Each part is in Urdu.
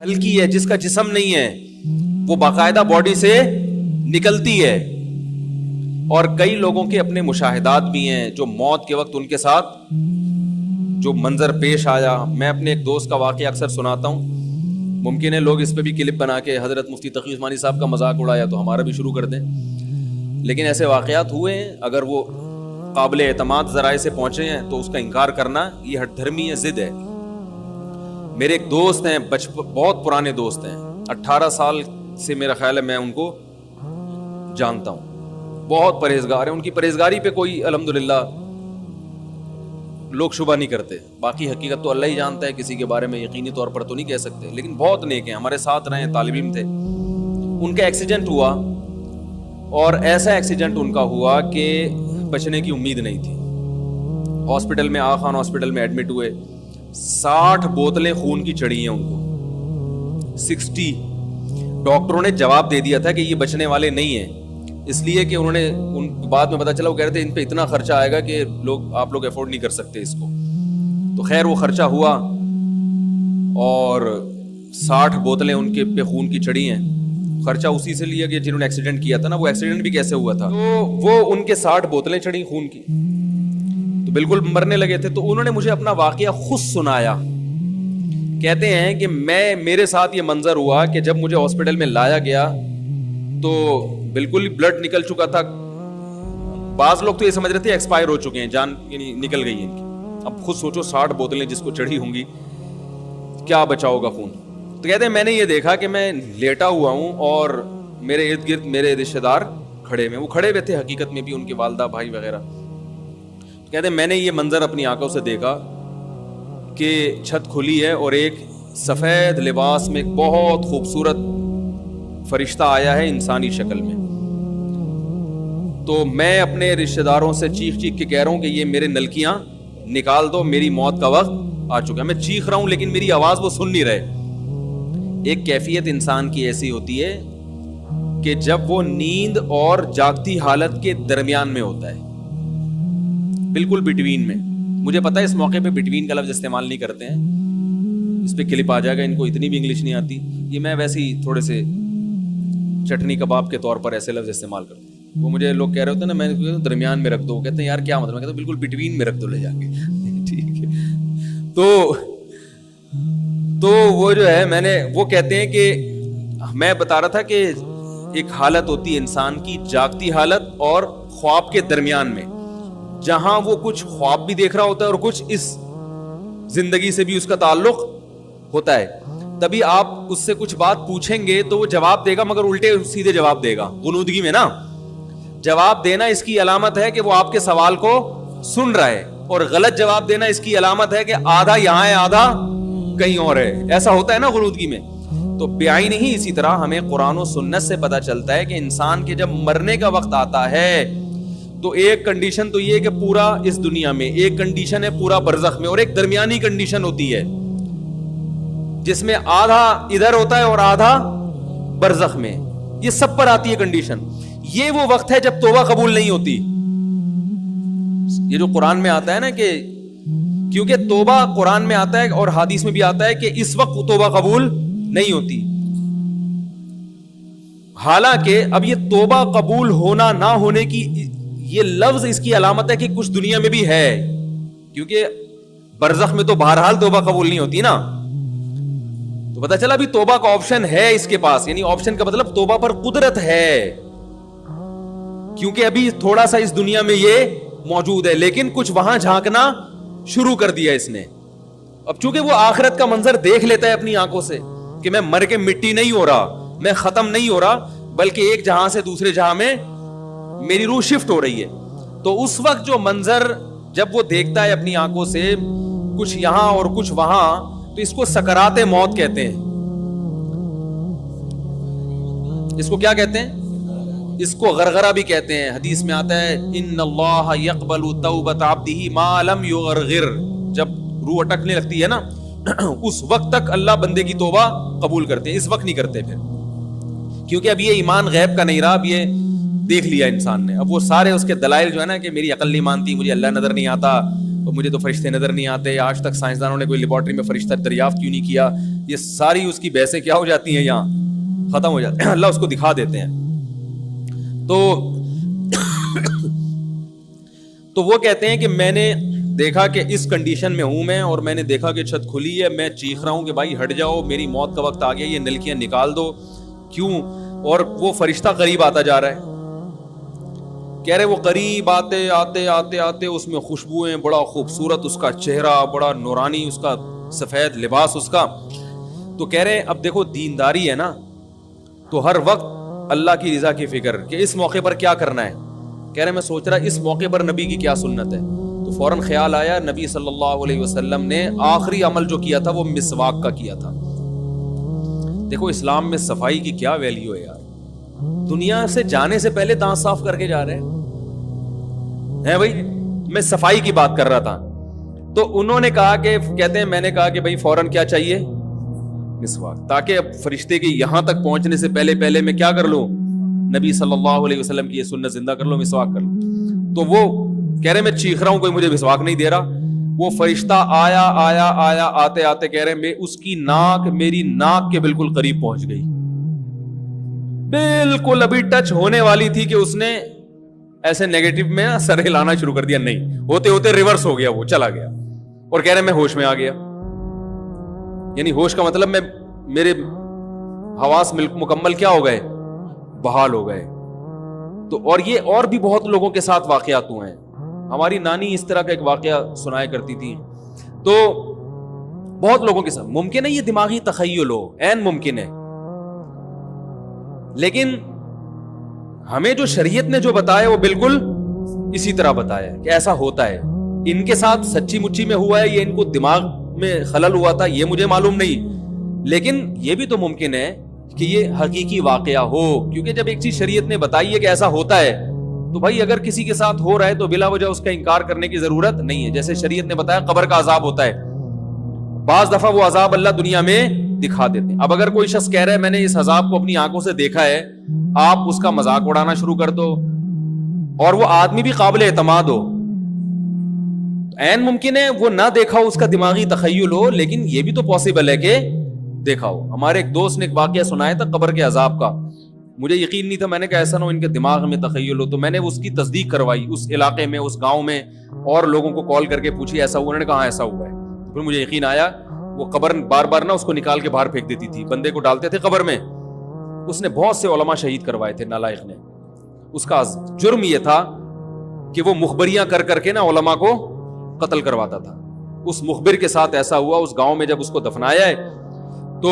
ہلکی ہے, جس کا جسم نہیں ہے, وہ باقاعدہ باڈی سے نکلتی ہے. اور کئی لوگوں کے اپنے مشاہدات بھی ہیں جو موت کے وقت ان کے ساتھ جو منظر پیش آیا. میں اپنے ایک دوست کا واقعہ اکثر سناتا ہوں, ممکن ہے لوگ اس پہ بھی کلپ بنا کے حضرت مفتی تقی عثمانی صاحب کا مذاق اڑایا تو ہمارا بھی شروع کر دیں, لیکن ایسے واقعات ہوئے ہیں. اگر وہ قابل اعتماد ذرائع سے پہنچے ہیں تو اس کا انکار کرنا یہ ہٹ دھرمی ہے, ضد ہے. میرے ایک دوست ہیں, بہت پرانے دوست ہیں, 18 سال سے میرا خیال ہے میں ان کو جانتا ہوں, بہت پرہیزگار ہیں. ان کی پرہیزگاری پہ کوئی الحمدللہ لوگ شبہ نہیں کرتے, باقی حقیقت تو اللہ ہی جانتا ہے, کسی کے بارے میں یقینی طور پر تو نہیں کہہ سکتے, لیکن بہت نیک ہیں, ہمارے ساتھ رہے, طالب علم تھے. ان کا ایکسیڈنٹ ہوا, اور ایسا ایکسیڈنٹ ان کا ہوا کہ بچنے کی امید نہیں تھی. ہاسپٹل میں, آغا خان ہاسپٹل میں ایڈمٹ ہوئے. 60 بوتلیں خون کی چڑھی ہیں ان کو, 60. ڈاکٹروں نے جواب دے دیا تھا کہ یہ بچنے والے نہیں ہیں, اس لیے کہ انہوں نے ان بعد میں پتا چلا, وہ کہہ رہے تھے ان پہ اتنا خرچہ آئے گا کہ آپ لوگ افورڈ نہیں کر سکتے اس کو. تو خیر وہ خرچہ ہوا, اور 60 بوتلیں ان کے پہ خون کی چڑھی ہیں. خرچہ اسی سے لیا کہ جنہوں نے ایکسیڈنٹ کیا تھا نا, وہ ایکسیڈنٹ بھی کیسے ہوا تھا, تو وہ ان کے 60 بوتلیں چڑھی خون کی, تو بالکل مرنے لگے تھے. تو انہوں نے مجھے اپنا واقعہ خود سنایا. کہتے ہیں کہ میرے ساتھ یہ منظر ہوا کہ جب مجھے ہاسپٹل میں لایا گیا تو بالکل بلڈ نکل چکا تھا. بعض لوگ تو یہ سمجھ رہے تھے ایکسپائر ہو چکے ہیں, جان یعنی نکل گئی ہیں ان کی. اب خود سوچو 60 بوتلیں جس کو چڑھی ہوں گی, کیا بچا ہوگا خون. تو کہتے ہیں میں نے یہ دیکھا کہ میں لیٹا ہوا ہوں اور میرے ارد گرد میرے رشتے دار کھڑے ہوئے, وہ کھڑے ہوئے تھے حقیقت میں بھی, ان کے والدہ بھائی وغیرہ. تو کہتے ہیں میں نے یہ منظر اپنی آنکھوں سے دیکھا کہ چھت کھلی ہے اور ایک سفید لباس میں ایک بہت خوبصورت فرشتہ آیا ہے انسانی شکل میں. تو میں اپنے رشتہ داروں سے چیخ چیخ کے کہہ رہا ہوں کہ یہ میرے نلکیاں نکال دو, میری موت کا وقت آ چکا ہے. میں چیخ رہا ہوں لیکن میری آواز وہ سن نہیں رہے. ایک کیفیت انسان کی ایسی ہوتی ہے کہ جب وہ نیند اور جاگتی حالت کے درمیان میں ہوتا ہے, بالکل بٹوین میں. مجھے پتا ہے اس موقع پہ بٹوین کا لفظ استعمال نہیں کرتے ہیں, اس پہ کلپ آ جائے گا, ان کو اتنی بھی انگلش نہیں آتی. یہ میں ویسے ہی تھوڑے سے چٹنی کباب کے طور پر ایسے لفظ استعمال کرتا ہوں. وہ مجھے لوگ کہہ رہے ہوتے ہیں نا, میں درمیان میں رکھ دو, کہتے ہیں یار کیا مطلب, میں کہتا ہوں بالکل بٹوین میں رکھ دو لے جا کے. ٹھیک ہے, تو وہ جو ہے وہ کہتے ہیں کہ میں بتا رہا تھا کہ ایک حالت ہوتی ہے انسان کی, جاگتی حالت اور خواب کے درمیان میں, جہاں وہ کچھ خواب بھی دیکھ رہا ہوتا ہے اور کچھ اس زندگی سے بھی اس کا تعلق ہوتا ہے. تبھی آپ اس سے کچھ بات پوچھیں گے تو وہ جواب دے گا, مگر الٹے سیدھے جواب دے گا. غنودگی میں نا جواب دینا اس کی علامت ہے کہ وہ آپ کے سوال کو سن رہا ہے, اور غلط جواب دینا اس کی علامت ہے کہ آدھا یہاں ہے آدھا کہیں اور ہے. ایسا ہوتا ہے نا غنودگی میں. تو بیائی نہیں, اسی طرح ہمیں قرآن و سنت سے پتا چلتا ہے کہ انسان کے جب مرنے کا وقت آتا ہے تو ایک کنڈیشن تو یہ کہ پورا اس دنیا میں, ایک کنڈیشن ہے پورا برزخ میں, اور ایک درمیانی کنڈیشن ہوتی ہے جس میں آدھا ادھر ہوتا ہے اور آدھا برزخ میں. یہ سب پر آتی ہے کنڈیشن. یہ وہ وقت ہے جب توبہ قبول نہیں ہوتی. یہ جو قرآن میں آتا ہے نا کہ کیونکہ توبہ قرآن میں آتا ہے اور حدیث میں بھی آتا ہے کہ اس وقت توبہ قبول نہیں ہوتی. حالانکہ اب یہ توبہ قبول ہونا نہ ہونے کی یہ لفظ اس کی علامت ہے کہ کچھ دنیا میں بھی ہے, کیونکہ برزخ میں تو بہرحال توبہ قبول نہیں ہوتی نا. تو پتہ چلا بھی توبہ کا آپشن ہے اس کے پاس, یعنی آپشن کا مطلب توبہ پر قدرت ہے, کیونکہ ابھی تھوڑا سا اس دنیا میں یہ موجود ہے, لیکن کچھ وہاں جھانکنا شروع کر دیا اس نے. اب چونکہ وہ آخرت کا منظر دیکھ لیتا ہے اپنی آنکھوں سے کہ میں مر کے مٹی نہیں ہو رہا, میں ختم نہیں ہو رہا, بلکہ ایک جہاں سے دوسرے جہاں میں میری روح شفٹ ہو رہی ہے. تو اس وقت جو منظر جب وہ دیکھتا ہے اپنی آنکھوں سے, کچھ یہاں اور کچھ وہاں, تو اس کو سکرات موت کہتے ہیں. اس کو کیا کہتے ہیں؟ اس کو غرغرہ بھی کہتے ہیں. حدیث میں آتا ہے ان اللہ یقبل توبۃ عبدہ ما لم یغرغر. جب روح اٹکنے لگتی ہے نا اس وقت تک اللہ بندے کی توبہ قبول کرتے ہیں, اس وقت نہیں کرتے پھر, کیونکہ اب یہ ایمان غیب کا نہیں رہا, اب یہ دیکھ لیا انسان نے. اب وہ سارے اس کے دلائل جو ہے نا کہ میری عقل نہیں مانتی, مجھے اللہ نظر نہیں آتا, تو مجھے تو فرشتے نظر نہیں آتے, آج تک سائنسدانوں نے کوئی لیبارٹری میں فرشتہ دریافت کیوں نہیں کیا. یہ ساری اس کی بحثیں کیا ہو جاتی ہیں, یہاں ختم ہو جاتے ہیں, اللہ اس کو دکھا دیتے ہیں. تو وہ کہتے ہیں کہ میں نے دیکھا کہ اس کنڈیشن میں ہوں میں, اور میں نے دیکھا کہ چھت کھلی ہے, میں چیخ رہا ہوں کہ بھائی ہٹ جاؤ, میری موت کا وقت آ گیا, یہ نلکیاں نکال دو. کیوں؟ اور وہ فرشتہ قریب آتا جا رہا ہے. کہہ رہے وہ قریب آتے آتے آتے آتے اس میں خوشبوئیں, بڑا خوبصورت اس کا چہرہ, بڑا نورانی اس کا سفید لباس اس کا. تو کہہ رہے اب دیکھو دینداری ہے نا, تو ہر وقت اللہ کی رضا کی فکر کہ اس موقع پر کیا کرنا ہے. کہہ رہے میں سوچ رہا اس موقع پر نبی کی کیا سنت ہے. تو فوراً خیال آیا نبی صلی اللہ علیہ وسلم نے آخری عمل جو کیا تھا وہ مسواک کا کیا تھا. دیکھو اسلام میں صفائی کی کیا ویلیو ہے یار, دنیا سے جانے سے پہلے دانت صاف کر کے جا رہے ہیں بھائی. میں صفائی کی بات کر رہا تھا. تو انہوں نے کہا کہ کہتے ہیں میں نے کہا کہ بھائی فوراً کیا چاہیے, مسواک, تاکہ اب فرشتے کے یہاں تک پہنچنے سے پہلے میں کیا کر لوں, نبی صلی اللہ علیہ وسلم کی یہ سنت زندہ کر لوں, مسواک کر لوں. تو وہ کہہ رہے میں چیخ رہا ہوں, کوئی مجھے مسواک نہیں دے رہا. وہ فرشتہ آیا آیا آیا آتے آتے کہہ رہے میں اس کی ناک میری ناک کے بالکل قریب پہنچ گئی, بالکل ابھی ٹچ ہونے والی تھی کہ اس نے ایسے نیگیٹو میں سر ہلانا شروع کر دیا, نہیں ہوتے ہوتے ریورس ہو گیا, وہ چلا گیا. اور کہہ رہے میں ہوش میں آ گیا. یعنی ہوش کا مطلب میں میرے حواس مکمل کیا ہو گئے, بحال ہو گئے. تو اور یہ اور بھی بہت لوگوں کے ساتھ واقعات ہوئے ہیں. ہماری نانی اس طرح کا ایک واقعہ سنایا کرتی تھی. تو بہت لوگوں کے ساتھ ممکن ہے یہ دماغی تخیل ہو, عین ممکن ہے, لیکن ہمیں جو شریعت نے جو بتایا وہ بالکل اسی طرح بتایا کہ ایسا ہوتا ہے. ان کے ساتھ سچی مچی میں ہوا ہے, یہ ان کو دماغ میں خلل ہوا تھا, یہ مجھے معلوم نہیں, لیکن یہ بھی تو ممکن ہے کہ یہ حقیقی واقعہ ہو, کیونکہ جب ایک چیز شریعت نے بتائی ہے کہ ایسا ہوتا ہے تو بھائی اگر کسی کے ساتھ ہو رہا ہے تو بلا وجہ اس کا انکار کرنے کی ضرورت نہیں ہے. جیسے شریعت نے بتایا قبر کا عذاب ہوتا ہے, بعض دفعہ وہ عذاب اللہ دنیا میں دکھا دیتے ہیں. اب اگر کوئی شخص کہہ رہا ہے میں نے اس عذاب کو اپنی آنکھوں سے دیکھا ہے, آپ اس کا مذاق اڑانا شروع کر دو, اور وہ آدمی بھی قابل اعتماد ہو, عین ممکن ہے وہ نہ دیکھا ہو, اس کا دماغی تخیل ہو, لیکن یہ بھی تو پاسبل ہے کہ دیکھا ہو. ہمارے ایک دوست نے ایک واقعہ سنایا تھا قبر کے عذاب کا, مجھے یقین نہیں تھا, میں نے کہا ایسا نہ ہو ان کے دماغ میں تخیل ہو. تو میں نے اس کی تصدیق کروائی اس علاقے میں, اس گاؤں میں, اور لوگوں کو کال کر کے پوچھی ایسا ہوا, انہوں نے کہا ایسا ہوا ہے. پھر مجھے یقین آیا. وہ قبر بار بار نہ اس کو نکال کے باہر پھینک دیتی تھی, بندے کو ڈالتے تھے قبر میں. اس نے بہت سے علماء شہید کروائے تھے نالائق نے. اس کا جرم یہ تھا کہ وہ مخبریاں کر کر کے نا علماء کو قتل کرواتا تھا. اس مخبر کے ساتھ ایسا ہوا اس گاؤں میں. جب اس کو دفنایا ہے تو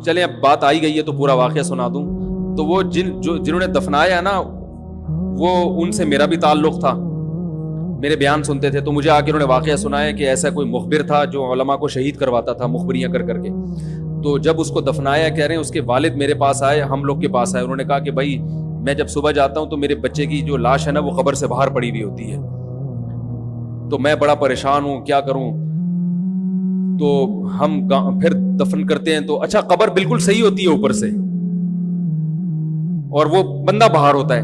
چلیں اب بات آئی گئی ہے تو پورا واقعہ سنا دوں. تو وہ جنہوں نے دفنایا نا, وہ ان سے میرا بھی تعلق تھا, میرے بیان سنتے تھے. تو مجھے آ کے انہوں نے واقعہ سنایا کہ ایسا کوئی مخبر تھا جو علماء کو شہید کرواتا تھا مخبریاں کر کر کے. تو جب اس کو دفنایا, کہہ رہے ہیں اس کے والد میرے پاس آئے, ہم لوگ کے پاس آئے. انہوں نے کہا کہ بھائی میں جب صبح جاتا ہوں تو میرے بچے کی جو لاش ہے نا وہ قبر سے باہر پڑی ہوئی ہوتی ہے, تو میں بڑا پریشان ہوں, کیا کروں. تو ہم پھر دفن کرتے ہیں تو اچھا قبر بالکل صحیح ہوتی ہے اوپر سے, اور وہ بندہ باہر ہوتا ہے,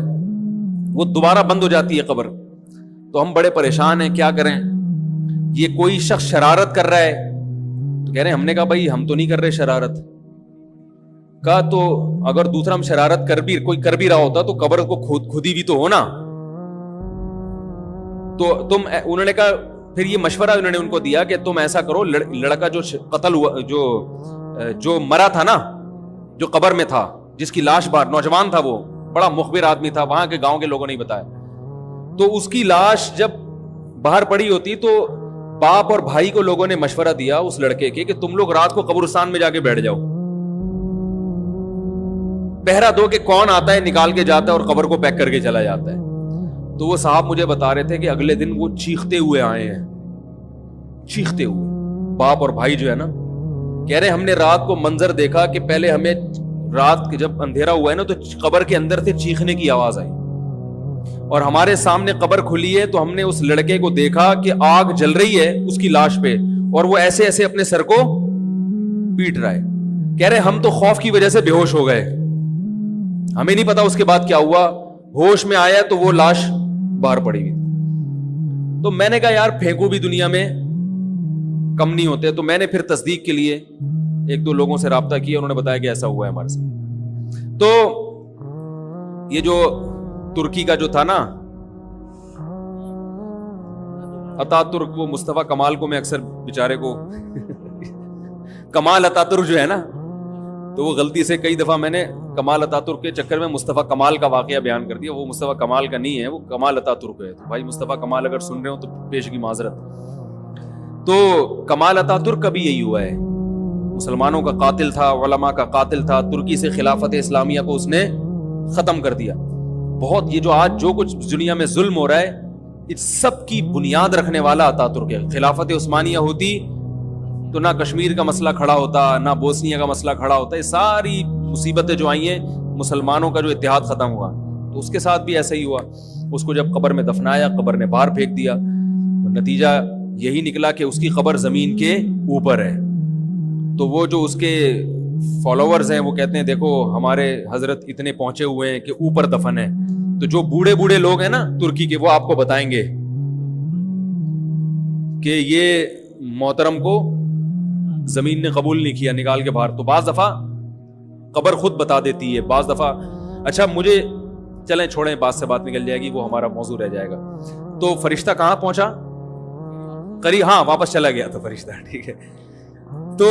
وہ دوبارہ بند ہو جاتی ہے قبر. تو ہم بڑے پریشان ہیں, کیا کریں. یہ کوئی شخص شرارت کر رہا ہے, تو کہہ رہے ہیں ہم نے کہا بھائی ہم تو نہیں کر رہے شرارت. کہا تو اگر دوسرا ہم شرارت کوئی کر بھی رہا ہوتا تو قبر کو خود ہی بھی تو ہونا. تو انہوں نے کہا, پھر یہ مشورہ انہوں نے ان کو دیا کہ تم ایسا کرو, لڑکا جو قتل ہوا, جو مرا تھا نا, جو قبر میں تھا, جس کی لاش باہر, نوجوان تھا, وہ بڑا مخبر آدمی تھا, وہاں کے گاؤں کے لوگوں نے بتایا. تو اس کی لاش جب باہر پڑی ہوتی تو باپ اور بھائی کو لوگوں نے مشورہ دیا اس لڑکے کے کہ تم لوگ رات کو قبرستان میں جا کے بیٹھ جاؤ, پہرا دو کہ کون آتا ہے نکال کے جاتا ہے اور قبر کو پیک کر کے چلا جاتا ہے. تو وہ صاحب مجھے بتا رہے تھے کہ اگلے دن وہ چیختے ہوئے آئے ہیں, چیختے ہوئے, باپ اور بھائی جو ہے نا. کہہ رہے ہم نے رات کو منظر دیکھا کہ پہلے ہمیں رات جب اندھیرا ہوا ہے نا تو قبر کے اندر سے چیخنے کی آواز آئی, اور ہمارے سامنے قبر کھلی ہے تو ہم نے اس لڑکے کو دیکھا کہ آگ جل رہی ہے اس کی لاش پہ, اور وہ ایسے ایسے اپنے سر کو پیٹ رہا ہے. کہہ رہے ہم تو خوف کی وجہ سے بے ہوش ہو گئے, ہمیں نہیں پتا اس کے بعد کیا ہوا. ہوش میں آیا تو وہ لاش باہر پڑی ہوئی. تو میں نے کہا یار پھینکو بھی دنیا میں کم نہیں ہوتے. تو میں نے پھر تصدیق کے لیے ایک دو لوگوں سے رابطہ کیا, انہوں نے بتایا کہ ایسا ہوا ہے ہمارے ساتھ. تو یہ جو ترکی کا جو تھا نا اتا ترک, وہ مصطفیٰ کمال کو میں اکثر بیچارے کو کمال اتا ترک جو ہے نا, تو وہ غلطی سے کئی دفعہ میں نے کمال اتا ترک کے چکر میں مصطفیٰ کمال کا واقعہ بیان کر دیا. وہ مصطفیٰ کمال کا نہیں ہے, وہ کمال اتا ترک ہے. تو بھائی مصطفیٰ کمال اگر سن رہے ہو تو پیش کی معذرت. تو کمال اتا ترک کا بھی یہی ہوا ہے, مسلمانوں کا قاتل تھا, علماء کا قاتل تھا. ترکی سے خلافت اسلامیہ کو اس نے ختم کر دیا. بہت یہ جو آج جو کچھ دنیا میں ظلم ہو رہا ہے, اس سب کی بنیاد رکھنے والا اتا ترک ہے. خلافت عثمانیہ ہوتی تو نہ کشمیر کا مسئلہ کھڑا ہوتا, نہ بوسنیا کا مسئلہ کھڑا ہوتا. یہ ساری مصیبتیں جو آئی ہیں, مسلمانوں کا جو اتحاد ختم ہوا, تو اس کے ساتھ بھی ایسا ہی ہوا. اس کو جب قبر میں دفنایا, قبر نے باہر پھینک دیا. نتیجہ یہی نکلا کہ اس کی قبر زمین کے اوپر ہے. تو وہ جو اس کے فالوورز ہیں وہ کہتے ہیں دیکھو ہمارے حضرت اتنے پہنچے ہوئے ہیں کہ اوپر دفن ہے. تو جو بوڑھے بوڑھے لوگ ہیں نا ترکی کے, وہ آپ کو بتائیں گے کہ یہ محترم کو زمین نے قبول نہیں کیا, نکال کے باہر. تو بعض دفعہ قبر خود بتا دیتی ہے, بعض دفعہ. اچھا مجھے چلیں چھوڑیں, بات سے بات نکل جائے گی, وہ ہمارا موضوع رہ جائے گا. تو فرشتہ کہاں پہنچا؟ قریب, ہاں واپس چلا گیا تھا فرشتہ, ٹھیک ہے. تو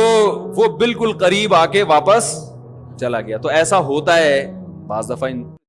وہ بالکل قریب آ کے واپس چلا گیا. تو ایسا ہوتا ہے بعض دفعہ